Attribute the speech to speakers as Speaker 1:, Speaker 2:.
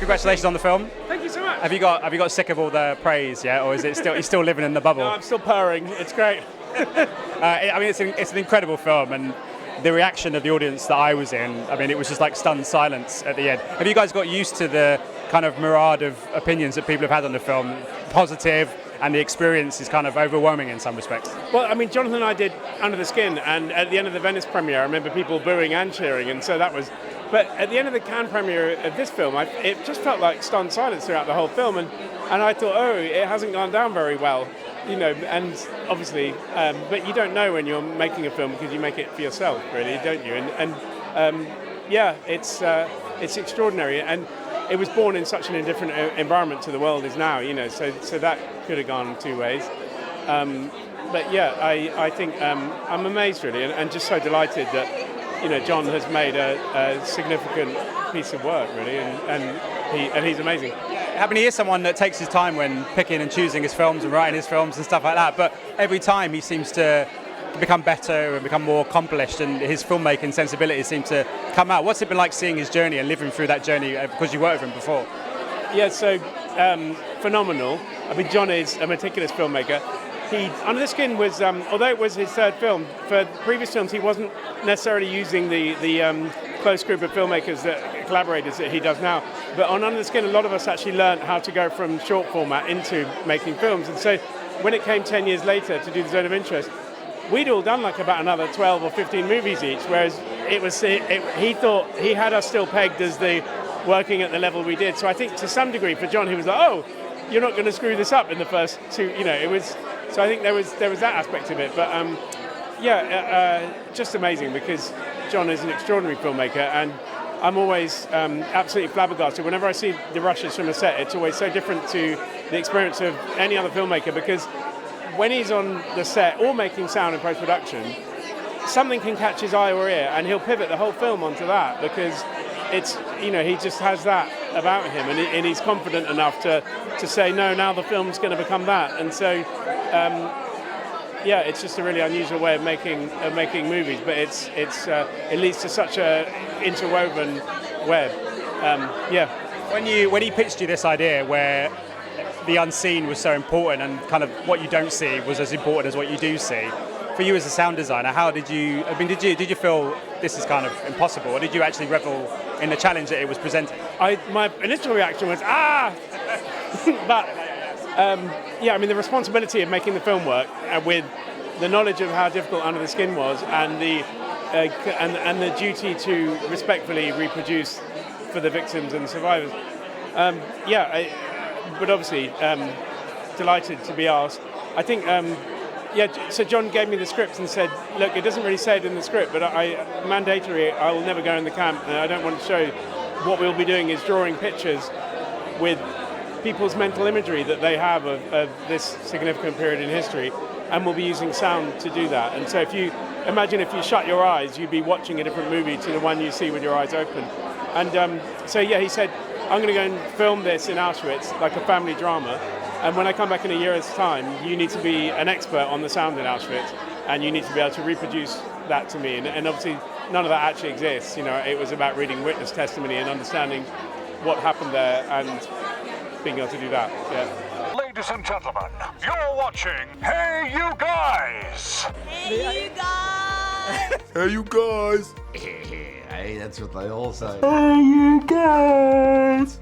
Speaker 1: Congratulations on the film.
Speaker 2: Thank you so much.
Speaker 1: Have you got sick of all the praise yet, or is it still you're still living in the bubble?
Speaker 2: No, I'm still purring. It's great.
Speaker 1: I mean, it's an incredible film, and the reaction of the audience that I was in, I mean, it was just like stunned silence at the end. Have you guys got used to the kind of myriad of opinions that people have had on the film, positive, and the experience is kind of overwhelming in some respects?
Speaker 2: Well, I mean, Jonathan and I did Under the Skin, and at the end of the Venice premiere, I remember people booing and cheering, and so that was... But at the end of the Cannes premiere of this film, it just felt like stunned silence throughout the whole film, and I thought, oh, it hasn't gone down very well, you know, and obviously, but you don't know when you're making a film because you make it for yourself, really, don't you? Yeah, it's extraordinary, and it was born in such an indifferent environment to the world is now, you know, so that could have gone two ways. But yeah, I think I'm amazed really, and just so delighted that, you know, John has made a significant piece of work really, and he's amazing.
Speaker 1: I mean, he is someone that takes his time when picking and choosing his films and writing his films and stuff like that, but every time he seems to become better and become more accomplished, and his filmmaking sensibilities seem to come out. What's it been like seeing his journey and living through that journey because you worked with him before?
Speaker 2: Yeah, so phenomenal. I mean, John is a meticulous filmmaker. Under the Skin was, although it was his third film, for previous films he wasn't necessarily using the close group of filmmakers, collaborators that he does now. But on Under the Skin, a lot of us actually learned how to go from short format into making films. And so when it came 10 years later to do The Zone of Interest, we'd all done like about another 12 or 15 movies each, whereas he thought he had us still pegged as the working at the level we did. So I think to some degree for John, he was like, oh, you're not going to screw this up in the first two, you know, it was... So I think there was that aspect of it, but just amazing because John is an extraordinary filmmaker, and I'm always absolutely flabbergasted. Whenever I see the rushes from a set, it's always so different to the experience of any other filmmaker, because when he's on the set or making sound in post-production, something can catch his eye or ear, and he'll pivot the whole film onto that because it's, you know, he just has that about him, and he's confident enough to say, no, now the film's going to become that. And so, yeah, it's just a really unusual way of making movies, but it leads to such a interwoven web. Yeah.
Speaker 1: When he pitched you this idea where the unseen was so important and kind of what you don't see was as important as what you do see, for you as a sound designer, how did you? I mean, did you feel this is kind of impossible, or did you actually revel in the challenge that it was presenting?
Speaker 2: My initial reaction was but yeah, I mean, the responsibility of making the film work with the knowledge of how difficult Under the Skin was, and the duty to respectfully reproduce for the victims and the survivors. But obviously delighted to be asked. I think. So John gave me the script and said, look, it doesn't really say it in the script, but I will never go in the camp, and I don't want to show. What we'll be doing is drawing pictures with people's mental imagery that they have of this significant period in history, and we'll be using sound to do that. And so if you shut your eyes, you'd be watching a different movie to the one you see with your eyes open. And so yeah, he said, I'm going to go and film this in Auschwitz, like a family drama. And when I come back in a year's time, you need to be an expert on the sound in Auschwitz, and you need to be able to reproduce that to me. And obviously, none of that actually exists. You know, it was about reading witness testimony and understanding what happened there and being able to do that. Yeah.
Speaker 3: Ladies and gentlemen, you're watching Hey You Guys!
Speaker 4: Hey, you guys!
Speaker 5: Hey, you guys!
Speaker 6: Hey, that's what they all say.
Speaker 5: Hey, you guys!